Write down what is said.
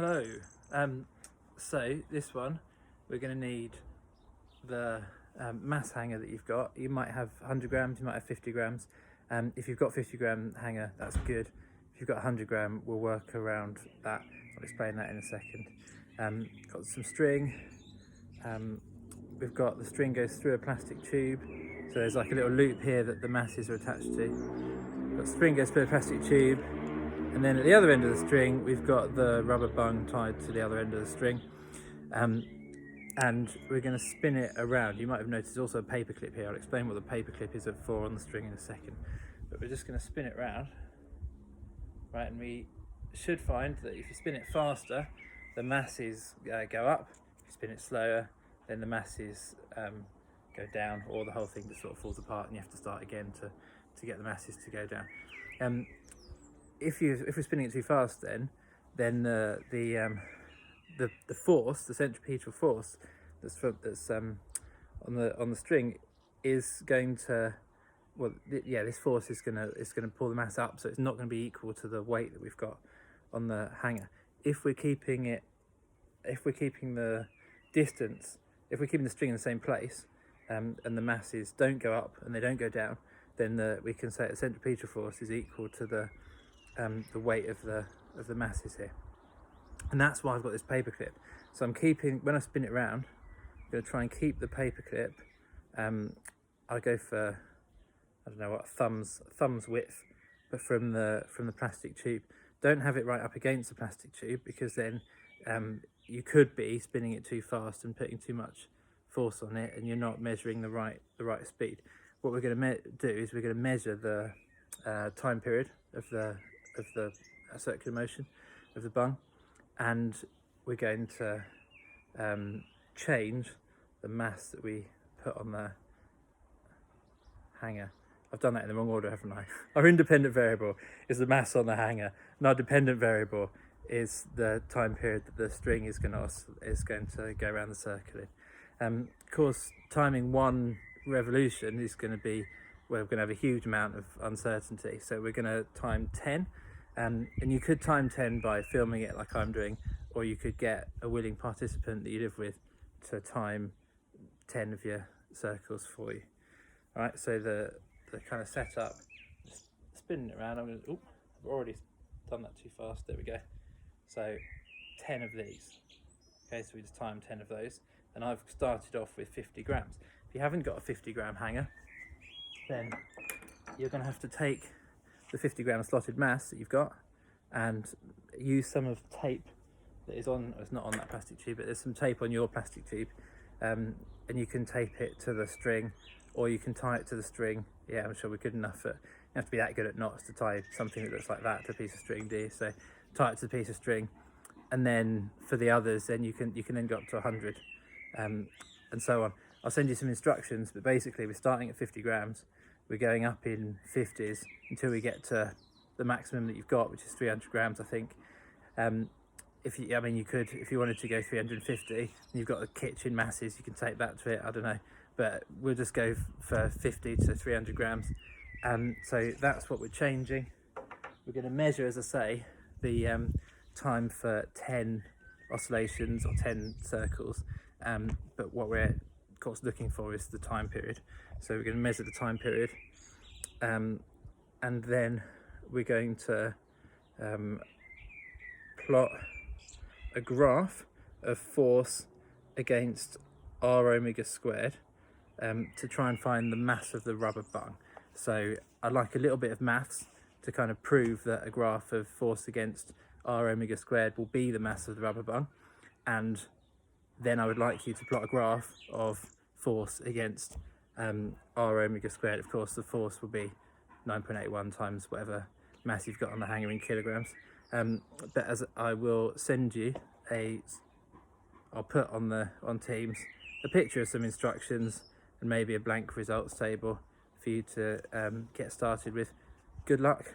Hello. So this one, we're going to need the mass hanger that you've got. You might have 100 grams, you might have 50 grams. If you've got 50 gram hanger, that's good. If you've got 100 gram, we'll work around that. I'll explain that in a second. Got some string. We've got the string goes through a plastic tube. So there's like a little loop here that the masses are attached to. Got string goes through a plastic tube. And then at the other end of the string, we've got the rubber bung tied to the other end of the string. And we're going to spin it around. You might have noticed there's also a paper clip here. I'll explain what the paper clip is for on the string in a second. But we're just going to spin it round. Right, and we should find that if you spin it faster, the masses go up. If you spin it slower, then the masses go down, or the whole thing just sort of falls apart and you have to start again to get the masses to go down. If we're spinning it too fast, then the force, the centripetal force that's on the string is going to, this force is gonna pull the mass up, so it's not going to be equal to the weight that we've got on the hanger. If we're keeping the distance, if we're keeping the string in the same place, and the masses don't go up and they don't go down, then we can say the centripetal force is equal to the weight of the masses here. And that's why I've got this paper clip. So I'm keeping, when I spin it round, I'm going to try and keep the paper clip. I go for, I don't know what, thumb's width, but from the plastic tube. Don't have it right up against the plastic tube, because then you could be spinning it too fast and putting too much force on it, and you're not measuring the right speed. What we're going to do is we're going to measure the time period of the circular motion of the bung, and we're going to change the mass that we put on the hanger. I've done that in the wrong order, haven't I? Our independent variable is the mass on the hanger, and our dependent variable is the time period that the string is going to go around the circle in. Of course, timing one revolution is going to be, we're going to have a huge amount of uncertainty, so we're going to time 10. And you could time 10 by filming it like I'm doing, or you could get a willing participant that you live with to time 10 of your circles for you. All right, so the kind of setup, just spinning it around. I've already done that too fast. There we go. So 10 of these. Okay, so we just time 10 of those, and I've started off with 50 grams. If you haven't got a 50 gram hanger, then you're going to have to take the 50 gram slotted mass that you've got and use some of the tape that is on, it's not on that plastic tube, but there's some tape on your plastic tube, and you can tape it to the string, or you can tie it to the string. Yeah, I'm sure we're good enough you have to be that good at knots to tie something that looks like that to a piece of string, do you? So tie it to the piece of string, and then for the others, then you can then go up to 100, and so on. I'll send you some instructions, but basically we're starting at 50 grams. We're going up in 50s until we get to the maximum that you've got, which is 300 grams, I think. If you wanted to go 350, and you've got the kitchen masses, you can take that to it, I don't know. But we'll just go for 50 to 300 grams. So that's what we're changing. We're going to measure, as I say, the time for 10 oscillations or 10 circles. But what we're, of course, looking for is the time period. So we're going to measure the time period, and then we're going to plot a graph of force against r omega squared to try and find the mass of the rubber bung. So I'd like a little bit of maths to kind of prove that a graph of force against r omega squared will be the mass of the rubber bung, and then I would like you to plot a graph of force against r omega squared. Of course, the force will be 9.81 times whatever mass you've got on the hanger in kilograms. But as I will send you I'll put on Teams a picture of some instructions and maybe a blank results table for you to get started with. Good luck.